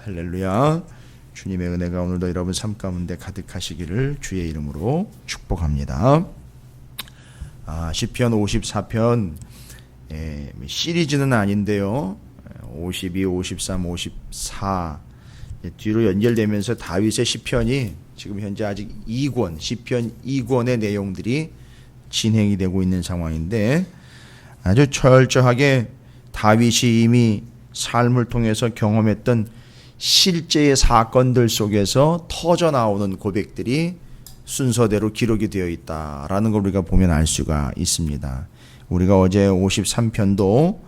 할렐루야. 주님의 은혜가 오늘도 여러분 삶 가운데 가득하시기를 주의 이름으로 축복합니다. 시편 54편 시리즈는 아닌데요. 52, 53, 54 뒤로 연결되면서 다윗의 시편이 지금 현재 아직 2권, 시편 2권의 내용들이 진행이 되고 있는 상황인데 아주 철저하게 다윗이 이미 삶을 통해서 경험했던 실제의 사건들 속에서 터져 나오는 고백들이 순서대로 기록이 되어 있다라는 걸 우리가 보면 알 수가 있습니다. 우리가 어제 53편도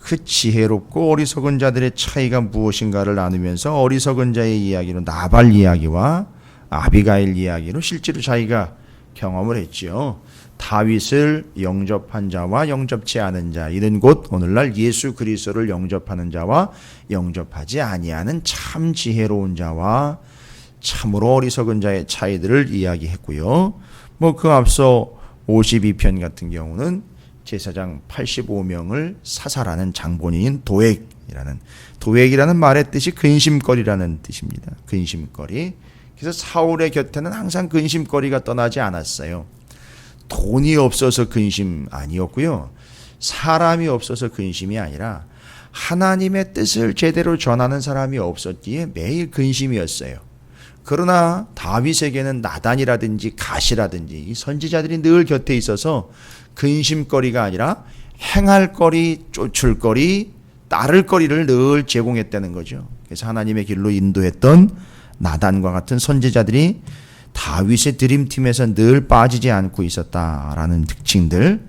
그 지혜롭고 어리석은 자들의 차이가 무엇인가를 나누면서 어리석은 자의 이야기로 나발 이야기와 아비가일 이야기로 실제로 자기가 경험을 했지요. 다윗을 영접한 자와 영접치 않은 자, 이는 곧 오늘날 예수 그리스도를 영접하는 자와 영접하지 아니하는 참 지혜로운 자와 참으로 어리석은 자의 차이들을 이야기했고요. 그 앞서 52편 같은 경우는 제사장 85명을 사살하는 장본인인 도액이라는 말의 뜻이 근심거리라는 뜻입니다. 근심거리. 그래서 사울의 곁에는 항상 근심거리가 떠나지 않았어요. 돈이 없어서 근심 아니었고요. 사람이 없어서 근심이 아니라 하나님의 뜻을 제대로 전하는 사람이 없었기에 매일 근심이었어요. 그러나 다윗에게는 나단이라든지 갓이라든지 이 선지자들이 늘 곁에 있어서 근심거리가 아니라 행할 거리, 쫓을 거리, 따를 거리를 늘 제공했다는 거죠. 그래서 하나님의 길로 인도했던 나단과 같은 선지자들이 다윗의 드림팀에서 늘 빠지지 않고 있었다라는 특징들.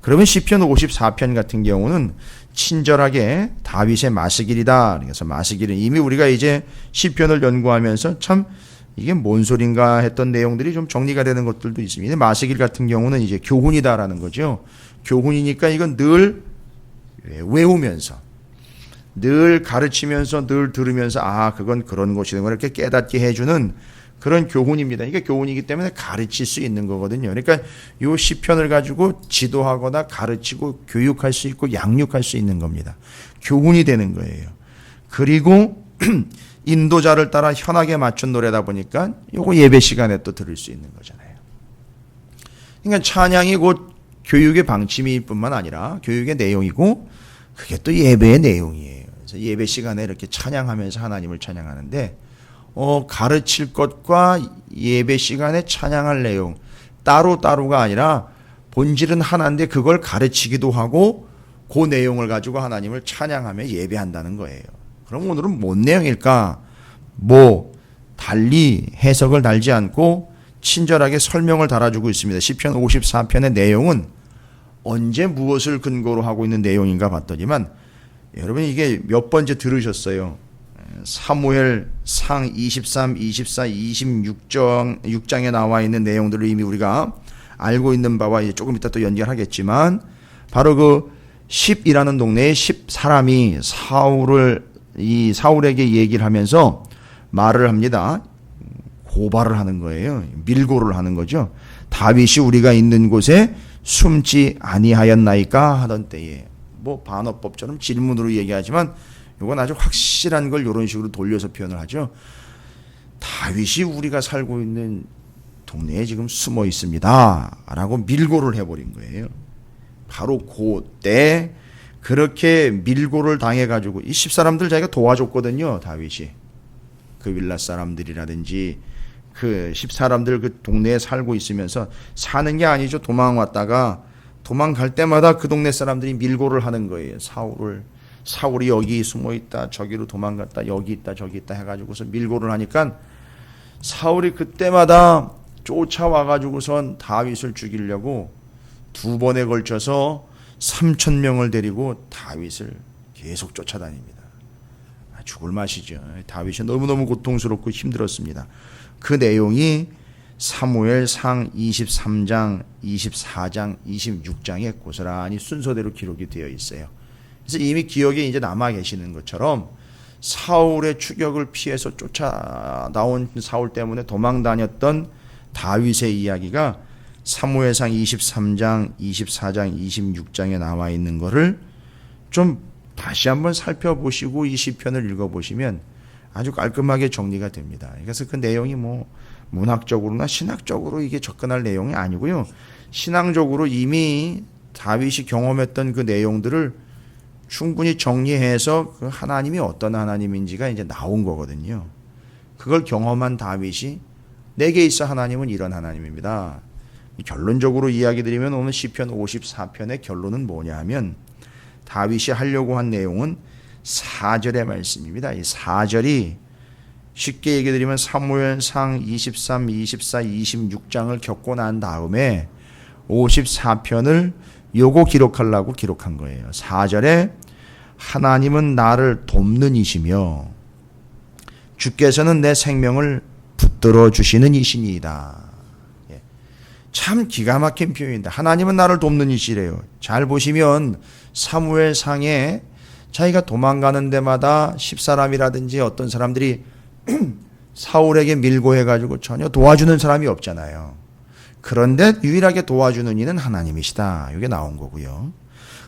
그러면 시편 54편 같은 경우는 친절하게 다윗의 마스길이다. 그래서 마스길은 이미 우리가 이제 시편을 연구하면서 참 이게 뭔 소린가 했던 내용들이 좀 정리가 되는 것들도 있습니다. 마스길 같은 경우는 이제 교훈이다라는 거죠. 교훈이니까 이건 늘 외우면서 늘 가르치면서 늘 들으면서 그건 그런 것이다 이렇게 깨닫게 해주는 그런 교훈입니다. 이게 교훈이기 때문에 가르칠 수 있는 거거든요. 그러니까 이 시편을 가지고 지도하거나 가르치고 교육할 수 있고 양육할 수 있는 겁니다. 교훈이 되는 거예요. 그리고 인도자를 따라 현악에 맞춘 노래다 보니까 요거 예배 시간에 또 들을 수 있는 거잖아요. 그러니까 찬양이 곧 교육의 방침일 뿐만 아니라 교육의 내용이고 그게 또 예배의 내용이에요. 그래서 예배 시간에 이렇게 찬양하면서 하나님을 찬양하는데 가르칠 것과 예배 시간에 찬양할 내용 따로따로가 아니라 본질은 하나인데 그걸 가르치기도 하고 그 내용을 가지고 하나님을 찬양하며 예배한다는 거예요. 그럼 오늘은 뭔 내용일까? 달리 해석을 달지 않고 친절하게 설명을 달아주고 있습니다. 시편 54편의 내용은 언제 무엇을 근거로 하고 있는 내용인가 봤더니만 여러분 이게 몇 번째 들으셨어요? 사무엘 상 23, 24, 26장에 나와 있는 내용들을 이미 우리가 알고 있는 바와 이제 조금 이따 또 연결하겠지만 바로 그 10이라는 동네에 10사람이 사울에게 얘기를 하면서 말을 합니다. 고발을 하는 거예요. 밀고를 하는 거죠. 다윗이 우리가 있는 곳에 숨지 아니하였나이까 하던 때에 반어법처럼 질문으로 얘기하지만 이건 아주 확실한 걸 이런 식으로 돌려서 표현을 하죠. 다윗이 우리가 살고 있는 동네에 지금 숨어 있습니다 라고 밀고를 해버린 거예요. 바로 그때 그렇게 밀고를 당해가지고 이 10사람들 자기가 도와줬거든요. 다윗이 그 윌라 사람들이라든지 그 10사람들 그 동네에 살고 있으면서 사는 게 아니죠. 도망갈 때마다 그 동네 사람들이 밀고를 하는 거예요. 사울이 여기 숨어있다 저기로 도망갔다 여기 있다 저기 있다 해가지고서 밀고를 하니까 사울이 그때마다 쫓아와가지고선 다윗을 죽이려고 2번에 걸쳐서 3,000명을 데리고 다윗을 계속 쫓아다닙니다. 죽을 맛이죠. 다윗이 너무너무 고통스럽고 힘들었습니다. 그 내용이 사무엘 상 23장, 24장, 26장에 고스란히 순서대로 기록이 되어 있어요. 그래서 이미 기억에 이제 남아 계시는 것처럼 사울의 추격을 피해서 쫓아 나온 사울 때문에 도망 다녔던 다윗의 이야기가 사무엘상 23장, 24장, 26장에 나와 있는 거를 좀 다시 한번 살펴보시고 이 시편을 읽어보시면 아주 깔끔하게 정리가 됩니다. 그래서 그 내용이 뭐 문학적으로나 신학적으로 이게 접근할 내용이 아니고요. 신앙적으로 이미 다윗이 경험했던 그 내용들을 충분히 정리해서 그 하나님이 어떤 하나님인지가 이제 나온 거거든요. 그걸 경험한 다윗이 내게 있어 하나님은 이런 하나님입니다. 결론적으로 이야기 드리면 오늘 시편 54편의 결론은 뭐냐 하면 다윗이 하려고 한 내용은 4절의 말씀입니다. 이 4절이 쉽게 얘기 드리면 사무엘상 23, 24, 26장을 겪고 난 다음에 54편을 요거 기록하려고 기록한 거예요. 4절에 하나님은 나를 돕는 이시며 주께서는 내 생명을 붙들어 주시는 이시니이다. 참 기가 막힌 표현인데 하나님은 나를 돕는 이시래요. 잘 보시면 사무엘상에 자기가 도망가는 데마다 십사람이라든지 어떤 사람들이 사울에게 밀고 해가지고 전혀 도와주는 사람이 없잖아요. 그런데 유일하게 도와주는 이는 하나님이시다. 이게 나온 거고요.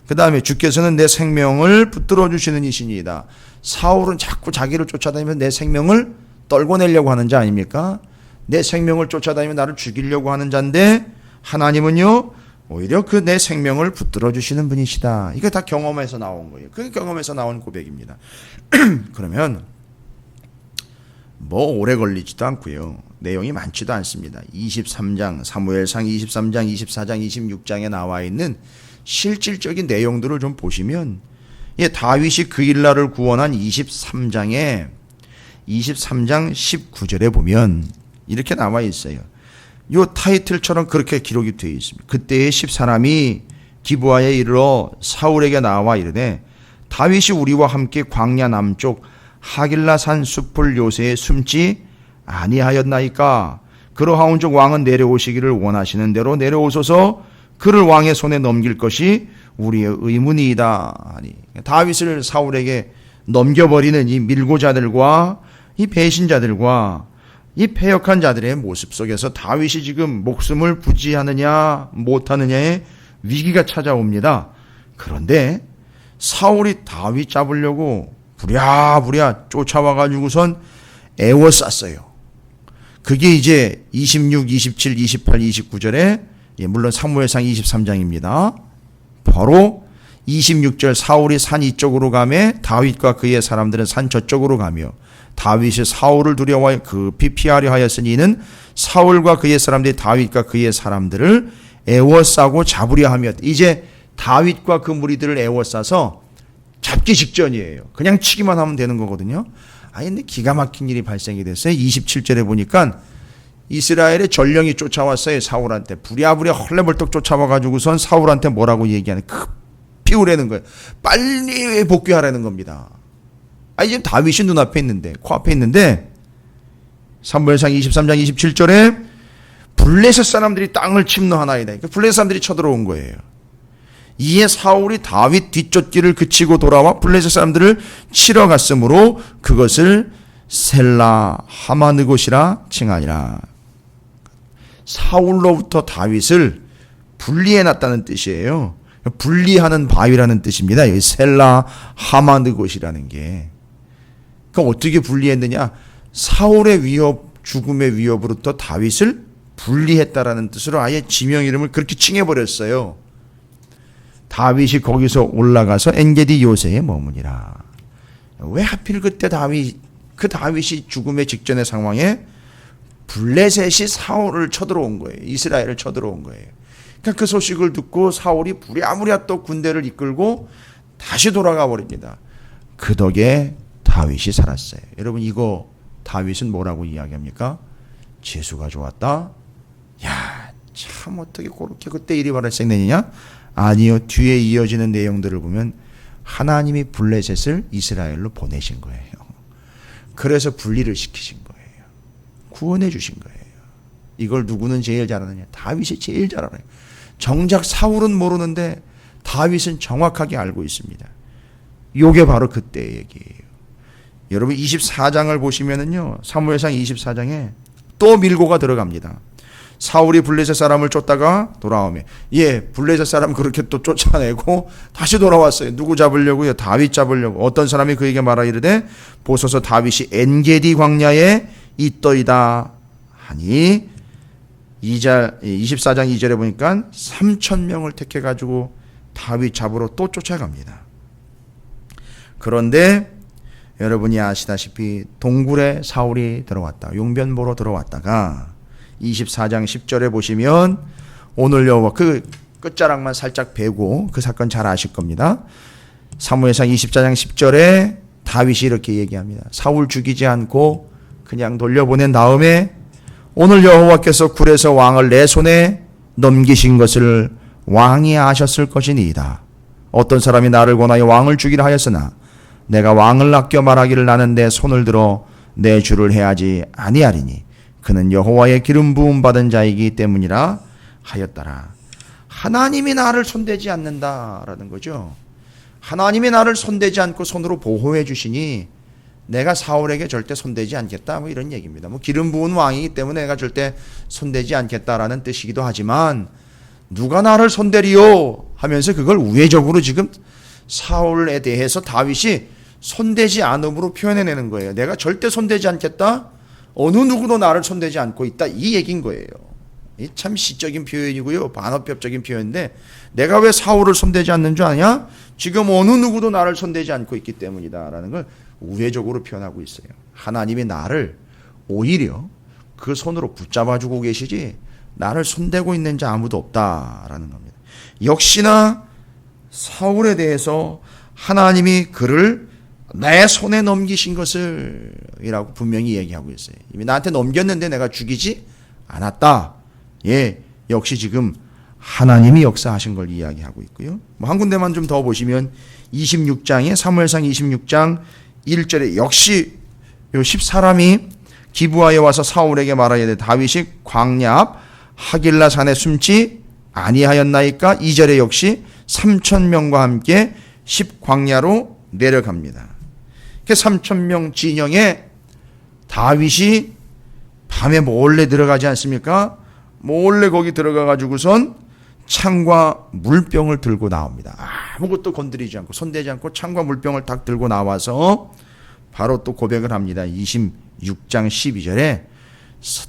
그 다음에 주께서는 내 생명을 붙들어 주시는 이시니이다. 사울은 자꾸 자기를 쫓아다니면서 내 생명을 떨궈내려고 하는 자 아닙니까? 내 생명을 쫓아다니며 나를 죽이려고 하는 자인데 하나님은요 오히려 그 내 생명을 붙들어 주시는 분이시다. 이게 다 경험에서 나온 거예요. 그 경험에서 나온 고백입니다. 그러면 뭐 오래 걸리지도 않고요. 내용이 많지도 않습니다. 23장 사무엘상 23장 24장 26장에 나와 있는 실질적인 내용들을 좀 보시면 다윗이 그 일날을 구원한 23장 19절에 보면 이렇게 나와 있어요. 요 타이틀처럼 그렇게 기록이 되어 있습니다. 그때에 10사람이 기브아에 이르러 사울에게 나와 이르되 다윗이 우리와 함께 광야 남쪽 하길라산 숲을 요새에 숨지 아니하였나이까? 그러하온즉 왕은 내려오시기를 원하시는 대로 내려오소서. 그를 왕의 손에 넘길 것이 우리의 의문이다. 아니, 다윗을 사울에게 넘겨버리는 이 밀고자들과 이 배신자들과 이 패역한 자들의 모습 속에서 다윗이 지금 목숨을 부지하느냐 못하느냐의 위기가 찾아옵니다. 그런데 사울이 다윗 잡으려고 부랴부랴 쫓아와가지고선 애워쌌어요. 그게 이제 26, 27, 28, 29절에 물론 사무엘상 23장입니다. 바로 26절 사울이 산 이쪽으로 가며 다윗과 그의 사람들은 산 저쪽으로 가며 다윗이 사울을 두려워 급히 피하려 하였으니 이는 사울과 그의 사람들이 다윗과 그의 사람들을 애워싸고 잡으려 하며 이제 다윗과 그 무리들을 애워싸서 잡기 직전이에요. 그냥 치기만 하면 되는 거거든요. 근데 기가 막힌 일이 발생이 됐어요. 27절에 보니까 이스라엘의 전령이 쫓아왔어요. 사울한테 부랴부랴 헐레벌떡 쫓아와가지고선 사울한테 뭐라고 얘기하는 급히 우라는 거예요. 빨리 복귀하라는 겁니다. 지금 다윗이 눈앞에 있는데 코앞에 있는데 사무엘상 23장 27절에 블레셋 사람들이 땅을 침노하나이다. 블레셋 사람들이 쳐들어온 거예요. 이에 사울이 다윗 뒷쫓기를 그치고 돌아와 블레셋 사람들을 치러 갔으므로 그것을 셀라 하마느곳이라 칭하니라. 사울로부터 다윗을 분리해놨다는 뜻이에요. 분리하는 바위라는 뜻입니다. 여기 셀라 하마느곳이라는 게. 그럼 어떻게 분리했느냐? 사울의 위협, 죽음의 위협으로부터 다윗을 분리했다라는 뜻으로 아예 지명 이름을 그렇게 칭해버렸어요. 다윗이 거기서 올라가서 엔게디 요새에 머무니라. 왜 하필 그때 다윗이 죽음의 직전의 상황에 블레셋이 사울을 쳐들어온 거예요. 이스라엘을 쳐들어온 거예요. 그러니까 그 소식을 듣고 사울이 부랴부랴 또 군대를 이끌고 다시 돌아가 버립니다. 그 덕에 다윗이 살았어요. 여러분 이거 다윗은 뭐라고 이야기합니까? 재수가 좋았다. 야, 참 어떻게 그렇게 그때 일이 발생되느냐? 아니요. 뒤에 이어지는 내용들을 보면 하나님이 블레셋을 이스라엘로 보내신 거예요. 그래서 분리를 시키신 거예요. 구원해 주신 거예요. 이걸 누구는 제일 잘 아느냐? 다윗이 제일 잘 알아요. 정작 사울은 모르는데 다윗은 정확하게 알고 있습니다. 이게 바로 그때의 얘기예요. 여러분 24장을 보시면은요. 사무엘상 24장에 또 밀고가 들어갑니다. 사울이 블레셋 사람을 쫓다가 돌아오며 블레셋 사람 그렇게 또 쫓아내고 다시 돌아왔어요. 누구 잡으려고요? 다윗 잡으려고. 어떤 사람이 그에게 말하 이르되 보소서 다윗이 엔게디 광야에 있더이다 하니 24장 2절에 보니까 3,000명을 택해가지고 다윗 잡으러 또 쫓아갑니다. 그런데 여러분이 아시다시피 동굴에 사울이 들어왔다. 용변 보러 들어왔다가 24장 10절에 보시면 오늘 여호와 그 끝자락만 살짝 베고 그 사건 잘 아실 겁니다. 사무엘상 24장 10절에 다윗이 이렇게 얘기합니다. 사울 죽이지 않고 그냥 돌려보낸 다음에 오늘 여호와께서 굴에서 왕을 내 손에 넘기신 것을 왕이 아셨을 것이니이다. 어떤 사람이 나를 권하여 왕을 죽이라 하였으나 내가 왕을 아껴 말하기를 나는 내 손을 들어 내 주를 해하지 아니하리니 그는 여호와의 기름 부음 받은 자이기 때문이라 하였더라. 하나님이 나를 손대지 않는다라는 거죠. 하나님이 나를 손대지 않고 손으로 보호해 주시니 내가 사울에게 절대 손대지 않겠다, 뭐 이런 얘기입니다. 뭐 기름 부은 왕이기 때문에 내가 절대 손대지 않겠다라는 뜻이기도 하지만 누가 나를 손대리요 하면서 그걸 우회적으로 지금 사울에 대해서 다윗이 손대지 않음으로 표현해내는 거예요. 내가 절대 손대지 않겠다, 어느 누구도 나를 손대지 않고 있다, 이 얘기인 거예요. 이 참 시적인 표현이고요, 반어법적인 표현인데 내가 왜 사울을 손대지 않는 줄 아냐? 지금 어느 누구도 나를 손대지 않고 있기 때문이다 라는 걸 우회적으로 표현하고 있어요. 하나님이 나를 오히려 그 손으로 붙잡아주고 계시지 나를 손대고 있는 자 아무도 없다라는 겁니다. 역시나 사울에 대해서 하나님이 그를 내 손에 넘기신 것을 이라고 분명히 얘기하고 있어요. 이미 나한테 넘겼는데 내가 죽이지 않았다. 역시 지금 하나님이 역사하신 걸 이야기하고 있고요. 뭐 한 군데만 좀 더 보시면 26장에 사무엘상 26장 1절에 역시 요 10사람이 기브아에 와서 사울에게 말하여 다윗이 광야 앞 하길라 산에 숨지 아니하였나이까. 2절에 역시 3,000명과 함께 10광야로 내려갑니다. 그 3,000명 진영에 다윗이 밤에 몰래 들어가지 않습니까? 몰래 거기 들어가 가지고선 창과 물병을 들고 나옵니다. 아무것도 건드리지 않고 손대지 않고 창과 물병을 딱 들고 나와서 바로 또 고백을 합니다. 26장 12절에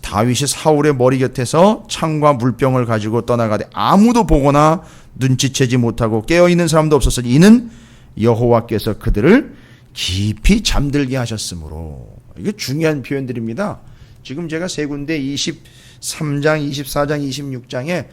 다윗이 사울의 머리 곁에서 창과 물병을 가지고 떠나가되 아무도 보거나 눈치채지 못하고 깨어있는 사람도 없었으니 이는 여호와께서 그들을 깊이 잠들게 하셨으므로. 이게 중요한 표현들입니다. 지금 제가 세 군데 23장, 24장, 26장에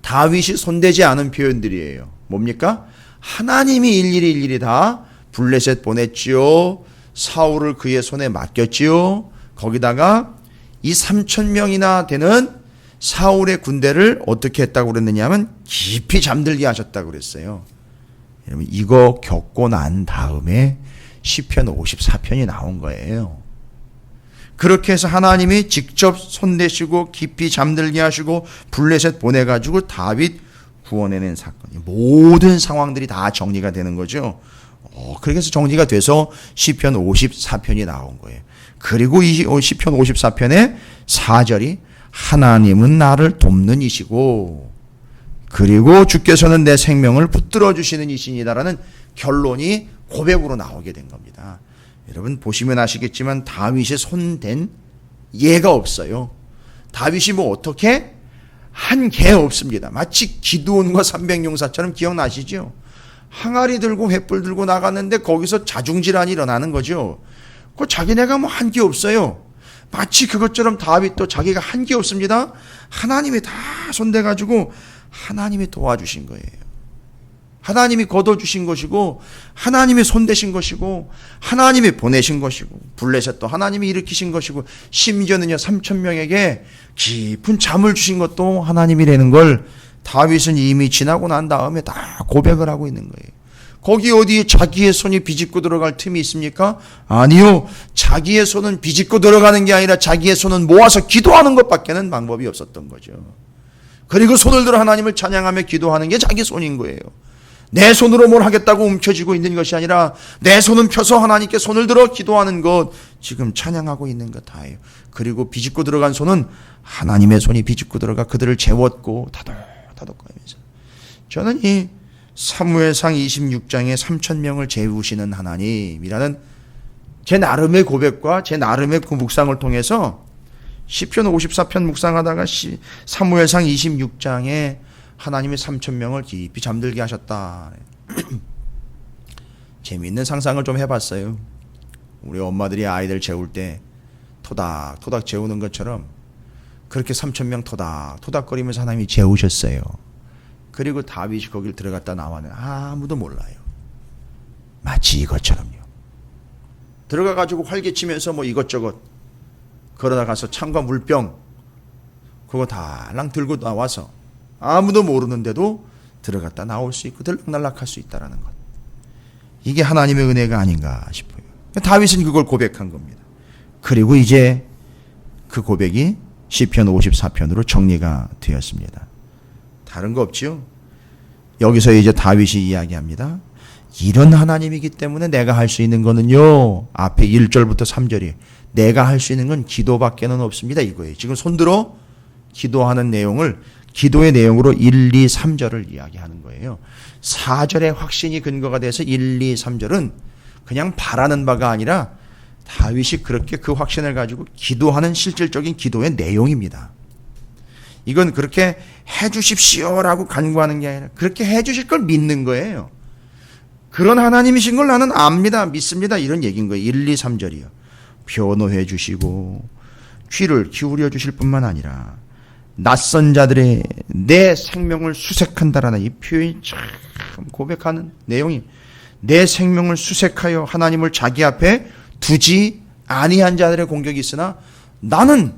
다윗이 손대지 않은 표현들이에요. 뭡니까? 하나님이 일일이 다 블레셋 보냈지요. 사울을 그의 손에 맡겼지요. 거기다가 이 3,000명이나 되는 사울의 군대를 어떻게 했다고 그랬느냐 하면 깊이 잠들게 하셨다고 그랬어요. 여러분 이거 겪고 난 다음에 시편 54편이 나온 거예요. 그렇게 해서 하나님이 직접 손대시고 깊이 잠들게 하시고 블레셋 보내가지고 다윗 구원해낸 사건이 모든 상황들이 다 정리가 되는 거죠. 그렇게 해서 정리가 돼서 시편 54편이 나온 거예요. 그리고 이 시편 54편의 4절이 하나님은 나를 돕는 이시고 그리고 주께서는 내 생명을 붙들어 주시는 이신이다라는 결론이 고백으로 나오게 된 겁니다. 여러분 보시면 아시겠지만 다윗이 손댄 예가 없어요. 다윗이 뭐 어떻게 한 게 없습니다. 마치 기드온과 300용사처럼 기억나시죠? 항아리 들고 횃불 들고 나갔는데 거기서 자중질환이 일어나는 거죠. 그 자기네가 뭐 한 게 없어요. 마치 그것처럼 다윗도 자기가 한 게 없습니다. 하나님이 다 손대가지고 하나님이 도와주신 거예요. 하나님이 거둬주신 것이고 하나님이 손대신 것이고 하나님이 보내신 것이고 블레셋도 하나님이 일으키신 것이고 심지어는요 3,000명에게 깊은 잠을 주신 것도 하나님이라는 걸 다윗은 이미 지나고 난 다음에 다 고백을 하고 있는 거예요. 거기 어디 자기의 손이 비집고 들어갈 틈이 있습니까? 아니요. 자기의 손은 비집고 들어가는 게 아니라 자기의 손은 모아서 기도하는 것밖에는 방법이 없었던 거죠. 그리고 손을 들어 하나님을 찬양하며 기도하는 게 자기 손인 거예요. 내 손으로 뭘 하겠다고 움켜쥐고 있는 것이 아니라 내 손은 펴서 하나님께 손을 들어 기도하는 것, 지금 찬양하고 있는 것 다예요. 그리고 비집고 들어간 손은 하나님의 손이 비집고 들어가 그들을 재웠고 다독거리면서, 저는 이 사무엘상 26장에 3,000명을 재우시는 하나님이라는 제 나름의 고백과 제 나름의 그 묵상을 통해서 시편 54편 묵상하다가 사무엘상 26장에 하나님의 3,000명을 깊이 잠들게 하셨다. 재미있는 상상을 좀 해봤어요. 우리 엄마들이 아이들 재울 때 토닥토닥 재우는 것처럼 그렇게 3,000명 토닥토닥거리면서 하나님이 재우셨어요. 그리고 다윗이 거길 들어갔다 나왔는데 아무도 몰라요. 마치 이것처럼요. 들어가가지고 활개치면서 뭐 이것저것 걸어다 가서 창과 물병 그거 달랑 들고 나와서 아무도 모르는데도 들어갔다 나올 수 있고 들락날락할 수 있다는 것. 이게 하나님의 은혜가 아닌가 싶어요. 다윗은 그걸 고백한 겁니다. 그리고 이제 그 고백이 시편 54편으로 정리가 되었습니다. 다른 거 없지요. 여기서 이제 다윗이 이야기합니다. 이런 하나님이기 때문에 내가 할 수 있는 거는요, 앞에 1절부터 3절이 내가 할 수 있는 건 기도밖에는 없습니다 이거예요. 지금 손들어 기도하는 내용을 기도의 내용으로 1, 2, 3절을 이야기하는 거예요. 4절의 확신이 근거가 돼서 1, 2, 3절은 그냥 바라는 바가 아니라 다윗이 그렇게 그 확신을 가지고 기도하는 실질적인 기도의 내용입니다. 이건 그렇게 해 주십시오라고 간구하는 게 아니라 그렇게 해 주실 걸 믿는 거예요. 그런 하나님이신 걸 나는 압니다. 믿습니다. 이런 얘기인 거예요. 1, 2, 3절이요. 변호해 주시고 귀를 기울여 주실 뿐만 아니라 낯선 자들의 내 생명을 수색한다라는 이 표현이 참 고백하는 내용이, 내 생명을 수색하여 하나님을 자기 앞에 두지 아니한 자들의 공격이 있으나 나는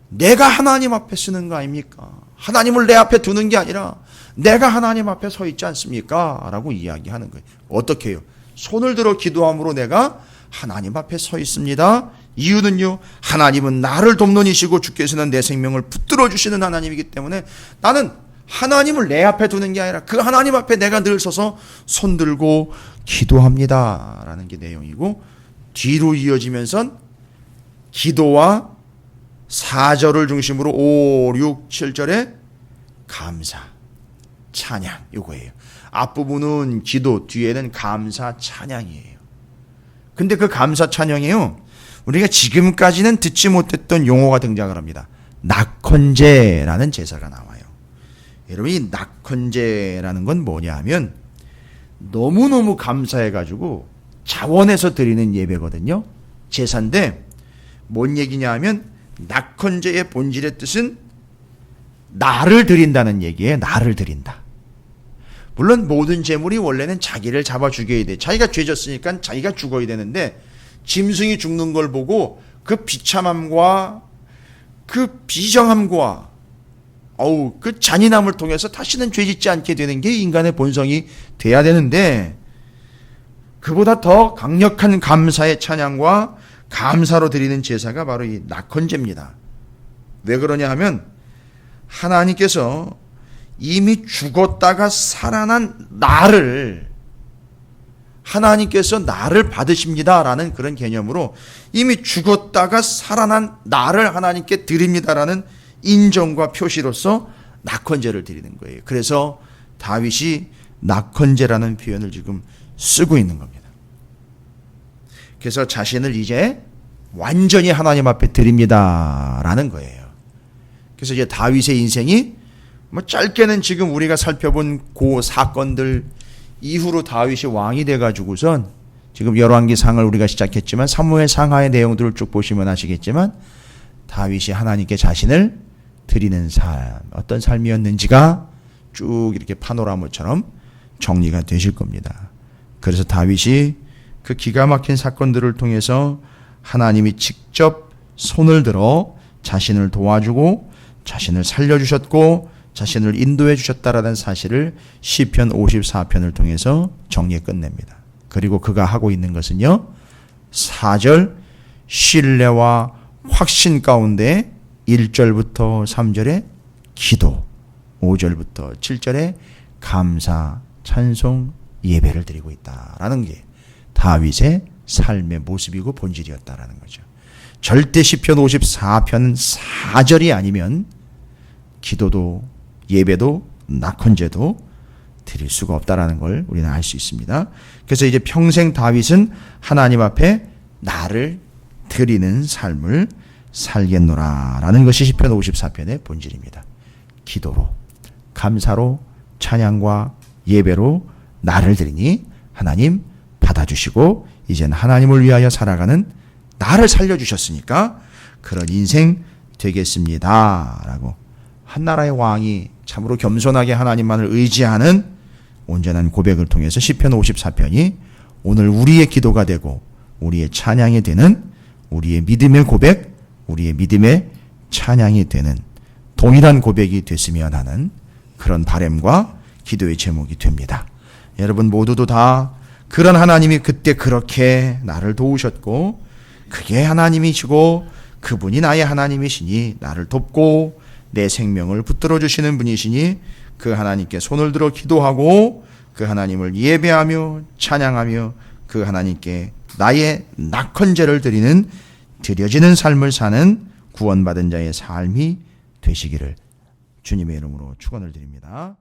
내가 하나님 앞에 쓰는 거 아닙니까? 하나님을 내 앞에 두는 게 아니라 내가 하나님 앞에 서 있지 않습니까? 라고 이야기하는 거예요. 어떻게 해요? 손을 들어 기도함으로 내가 하나님 앞에 서 있습니다. 이유는요, 하나님은 나를 돕는 이시고 주께서는 내 생명을 붙들어 주시는 하나님이기 때문에 나는 하나님을 내 앞에 두는 게 아니라 그 하나님 앞에 내가 늘 서서 손 들고 기도합니다 라는 게 내용이고, 뒤로 이어지면서 기도와 4절을 중심으로 5, 6, 7절에 감사, 찬양, 이거예요. 앞부분은 기도, 뒤에는 감사, 찬양이에요. 근데 그 감사, 찬양이요, 우리가 지금까지는 듣지 못했던 용어가 등장을 합니다. 낙헌제라는 제사가 나와요. 여러분, 이 낙헌제라는 건 뭐냐 하면 너무너무 감사해가지고 자원해서 드리는 예배거든요. 제사인데 뭔 얘기냐 하면 낙헌제의 본질의 뜻은 나를 드린다는 얘기예요. 나를 드린다. 물론 모든 제물이 원래는 자기를 잡아 죽여야 돼. 자기가 죄졌으니까 자기가 죽어야 되는데 짐승이 죽는 걸 보고 그 비참함과 그 비정함과 그 잔인함을 통해서 다시는 죄짓지 않게 되는 게 인간의 본성이 돼야 되는데, 그보다 더 강력한 감사의 찬양과 감사로 드리는 제사가 바로 이 낙헌제입니다. 왜 그러냐 하면 하나님께서 이미 죽었다가 살아난 나를, 하나님께서 나를 받으십니다라는 그런 개념으로 이미 죽었다가 살아난 나를 하나님께 드립니다라는 인정과 표시로서 낙헌제를 드리는 거예요. 그래서 다윗이 낙헌제라는 표현을 지금 쓰고 있는 겁니다. 그래서 자신을 이제 완전히 하나님 앞에 드립니다라는 거예요. 그래서 이제 다윗의 인생이 뭐 짧게는 지금 우리가 살펴본 그 사건들 이후로 다윗이 왕이 돼가지고선 지금 열왕기상을 우리가 시작했지만 사무엘 상하의 내용들을 쭉 보시면 아시겠지만 다윗이 하나님께 자신을 드리는 삶, 어떤 삶이었는지가 쭉 이렇게 파노라마처럼 정리가 되실 겁니다. 그래서 다윗이 그 기가 막힌 사건들을 통해서 하나님이 직접 손을 들어 자신을 도와주고 자신을 살려주셨고 자신을 인도해 주셨다라는 사실을 시편 54편을 통해서 정리해 끝냅니다. 그리고 그가 하고 있는 것은요, 4절 신뢰와 확신 가운데 1절부터 3절에 기도, 5절부터 7절에 감사, 찬송, 예배를 드리고 있다라는 게 다윗의 삶의 모습이고 본질이었다라는 거죠. 절대 시편 54편 4절이 아니면 기도도 예배도 낙헌제도 드릴 수가 없다라는 걸 우리는 알 수 있습니다. 그래서 이제 평생 다윗은 하나님 앞에 나를 드리는 삶을 살겠노라라는 것이 시편 54편의 본질입니다. 기도로, 감사로, 찬양과 예배로 나를 드리니 하나님 받아주시고 이젠 하나님을 위하여 살아가는 나를 살려주셨으니까 그런 인생 되겠습니다 라고 한나라의 왕이 참으로 겸손하게 하나님만을 의지하는 온전한 고백을 통해서 시편 54편이 오늘 우리의 기도가 되고 우리의 찬양이 되는, 우리의 믿음의 고백, 우리의 믿음의 찬양이 되는 동일한 고백이 됐으면 하는 그런 바람과 기도의 제목이 됩니다. 여러분 모두도 다 그런 하나님이 그때 그렇게 나를 도우셨고 그게 하나님이시고 그분이 나의 하나님이시니 나를 돕고 내 생명을 붙들어 주시는 분이시니 그 하나님께 손을 들어 기도하고 그 하나님을 예배하며 찬양하며 그 하나님께 나의 낙헌제를 드리는 드려지는 삶을 사는 구원받은 자의 삶이 되시기를 주님의 이름으로 축원을 드립니다.